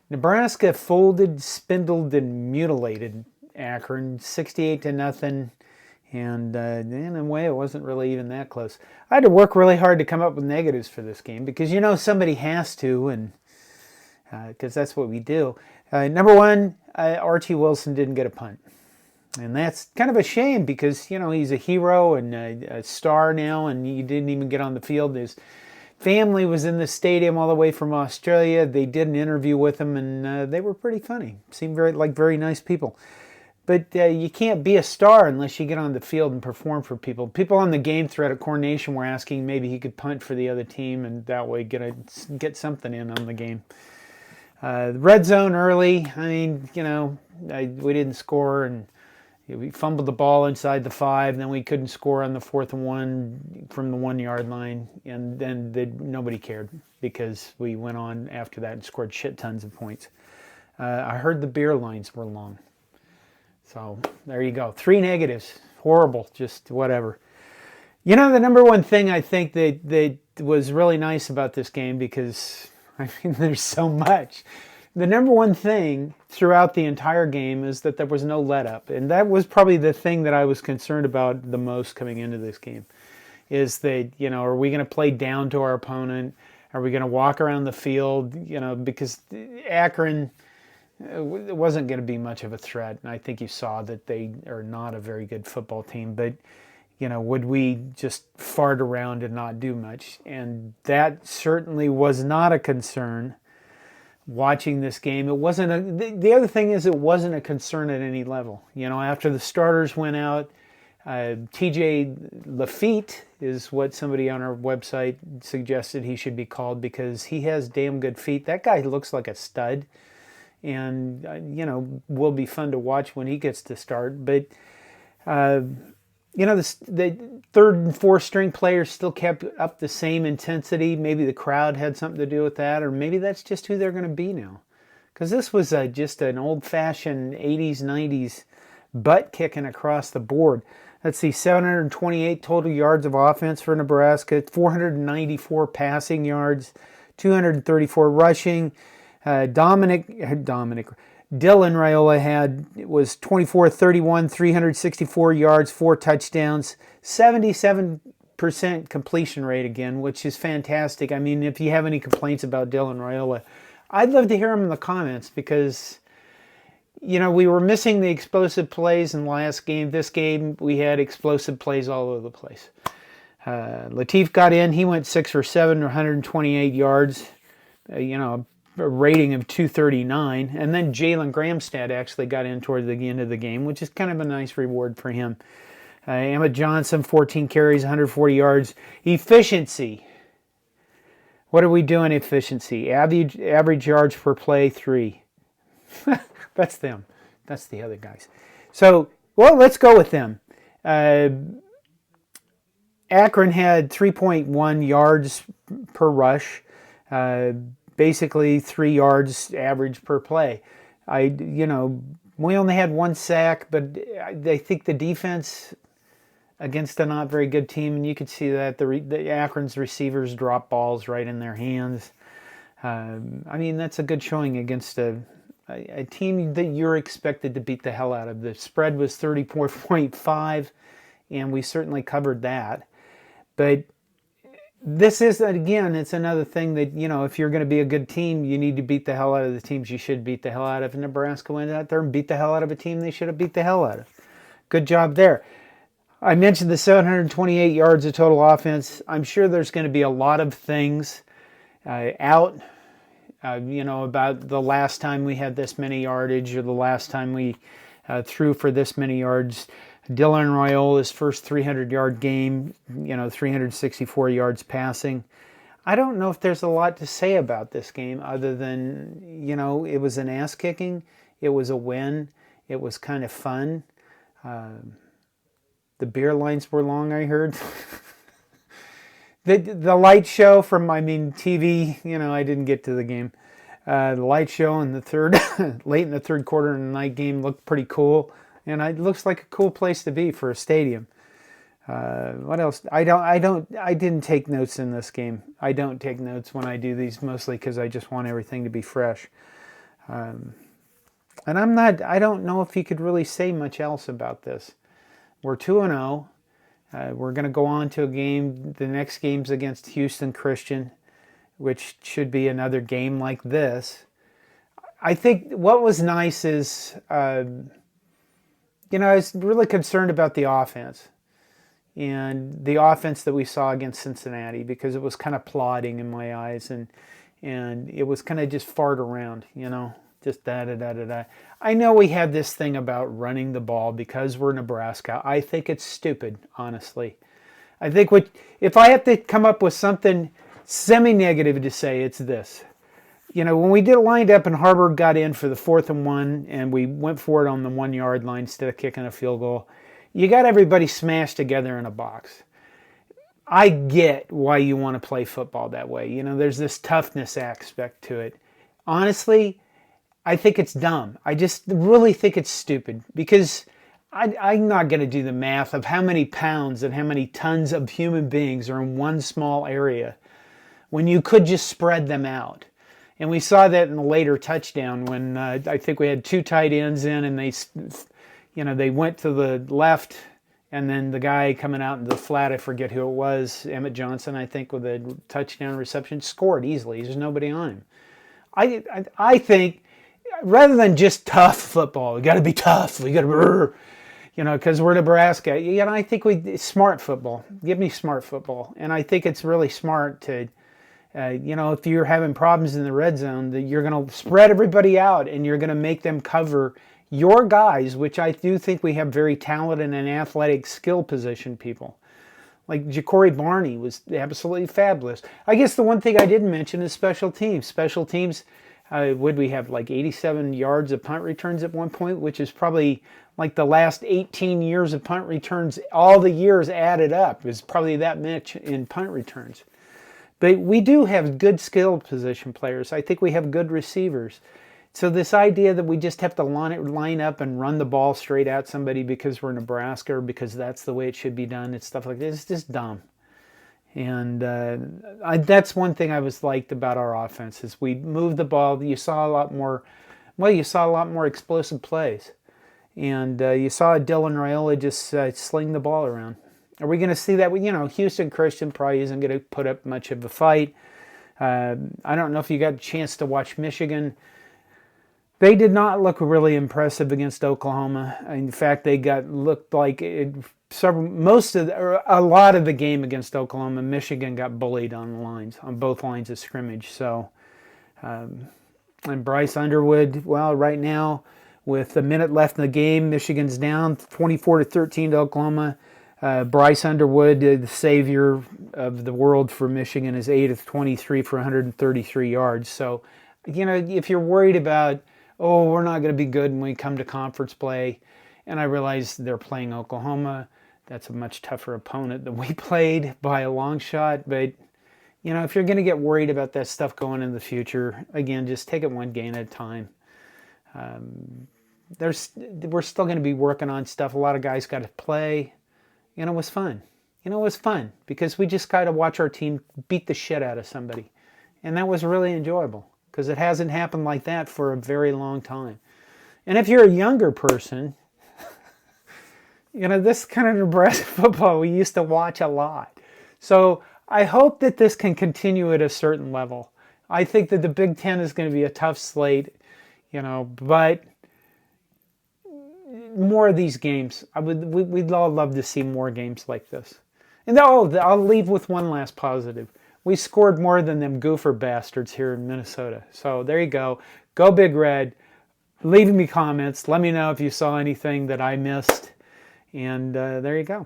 Nebraska folded, spindled, and mutilated Akron 68-0. And in a way, it wasn't really even that close. I had to work really hard to come up with negatives for this game because somebody has to, and because that's what we do. Number one, Archie Wilson didn't get a punt. And that's kind of a shame because, he's a hero and a star now, and he didn't even get on the field. His family was in the stadium all the way from Australia. They did an interview with him, and they were pretty funny. Seemed very nice people. But you can't be a star unless you get on the field and perform for people. People on the game thread at Corn Nation were asking maybe he could punt for the other team and that way get something in on the game. Red zone early. I mean, we didn't score, and we fumbled the ball inside the 5. Then we couldn't score on the 4th and 1 from the 1-yard line, and then nobody cared because we went on after that and scored shit tons of points. I heard the beer lines were long. So there you go. 3 negatives. Horrible. Just whatever. The number one thing I think that was really nice about this game, because there's so much. The number one thing throughout the entire game is that there was no let up. And that was probably the thing that I was concerned about the most coming into this game. Is that, are we going to play down to our opponent? Are we going to walk around the field? Because Akron, it wasn't going to be much of a threat. And I think you saw that they are not a very good football team. But, would we just fart around and not do much? And that certainly was not a concern watching this game. It wasn't the other thing is it wasn't a concern at any level. After the starters went out, TJ Lafitte is what somebody on our website suggested he should be called because he has damn good feet. That guy looks like a stud. And, will be fun to watch when he gets to start. But, the third and fourth string players still kept up the same intensity. Maybe the crowd had something to do with that, or maybe that's just who they're going to be now. Because this was just an old-fashioned 80s, 90s butt kicking across the board. Let's see, 728 total yards of offense for Nebraska, 494 passing yards, 234 rushing. Dylan Raiola was 24-31, 364 yards, 4 touchdowns, 77% completion rate again, which is fantastic. I mean, if you have any complaints about Dylan Raiola, I'd love to hear them in the comments because, we were missing the explosive plays in the last game. This game, we had explosive plays all over the place. Latif got in. He went 6 for 7, 128 yards, a rating of 239, and then Jalen Gramstad actually got in toward the end of the game, which is kind of a nice reward for him. Emmett Johnson, 14 carries, 140 yards. Efficiency. What are we doing efficiency? Average yards per play, 3. That's them. That's the other guys. So, let's go with them. Akron had 3.1 yards per rush. Basically 3 yards average per play. We only had 1 sack, but I think the defense against a not very good team, and you could see that the Akron's receivers drop balls right in their hands. That's a good showing against a team that you're expected to beat the hell out of. The spread was 34.5, and we certainly covered that. But this is, again, it's another thing that, if you're going to be a good team, you need to beat the hell out of the teams you should beat the hell out of. And Nebraska went out there and beat the hell out of a team they should have beat the hell out of. Good job there. I mentioned the 728 yards of total offense. I'm sure there's going to be a lot of things about the last time we had this many yardage or the last time we threw for this many yards. Dylan Raiola's first 300-yard game, 364 yards passing. I don't know if there's a lot to say about this game other than, it was an ass-kicking. It was a win. It was kind of fun. The beer lines were long, I heard. The light show from, TV, I didn't get to the game. The light show in the late in the third quarter in the night game looked pretty cool. And it looks like a cool place to be for a stadium. What else? I didn't take notes in this game. I don't take notes when I do these, mostly because I just want everything to be fresh. And I don't know if you could really say much else about this. We're 2-0. We're going to go on to a game. The next game's against Houston Christian, which should be another game like this. I think what was nice is, I was really concerned about the offense. And the offense that we saw against Cincinnati, because it was kind of plodding in my eyes, and it was kind of just fart around, just da-da-da-da-da. I know we have this thing about running the ball because we're Nebraska. I think it's stupid, honestly. I think if I have to come up with something semi-negative to say, it's this. When we lined up and Harvard got in for the 4th and 1, and we went for it on the 1-yard line instead of kicking a field goal, you got everybody smashed together in a box. I get why you want to play football that way. There's this toughness aspect to it. Honestly, I think it's dumb. I just really think it's stupid, because I'm not going to do the math of how many pounds and how many tons of human beings are in one small area when you could just spread them out. And we saw that in the later touchdown when I think we had 2 tight ends in, and they went to the left, and then the guy coming out in the flat, I forget who it was, Emmett Johnson, I think, with a touchdown reception, scored easily. There's nobody on him. I think rather than just tough football, we got to be tough. We got to, because we're Nebraska. I think smart football. Give me smart football, and I think it's really smart to. If you're having problems in the red zone, that you're going to spread everybody out and you're going to make them cover your guys, which I do think we have very talented and athletic skill position people. Like Ja'Cory Barney was absolutely fabulous. I guess the one thing I didn't mention is special teams. Special teams, would we have like 87 yards of punt returns at one point, which is probably like the last 18 years of punt returns, all the years added up is probably that much in punt returns. But we do have good skill position players. I think we have good receivers. So this idea that we just have to line up and run the ball straight at somebody because we're Nebraska or because that's the way it should be done, it's stuff like this. It's just dumb. And that's one thing I was liked about our offense is we moved the ball. You saw a lot more explosive plays. And you saw Dylan Raiola just sling the ball around. Are we going to see that? Houston Christian probably isn't going to put up much of a fight. I don't know if you got a chance to watch Michigan. They did not look really impressive against Oklahoma. In fact, looked like a lot of the game against Oklahoma. Michigan got bullied on both lines of scrimmage. So, and Bryce Underwood, well, right now with a minute left in the game, Michigan's down 24-13 to Oklahoma. Bryce Underwood, the savior of the world for Michigan, is 8 of 23 for 133 yards. So, if you're worried about, we're not going to be good when we come to conference play, and I realize they're playing Oklahoma. That's a much tougher opponent than we played by a long shot. But, if you're going to get worried about that stuff going in the future, again, just take it one game at a time. We're still going to be working on stuff. A lot of guys got to play. It was fun. It was fun because we just got to watch our team beat the shit out of somebody. And that was really enjoyable because it hasn't happened like that for a very long time. And if you're a younger person, this kind of Nebraska football we used to watch a lot. So I hope that this can continue at a certain level. I think that the Big Ten is going to be a tough slate, but more of these games. We'd all love to see more games like this. And I'll leave with one last positive. We scored more than them goofer bastards here in Minnesota. So there you go. Go Big Red. Leave me comments. Let me know if you saw anything that I missed. And there you go.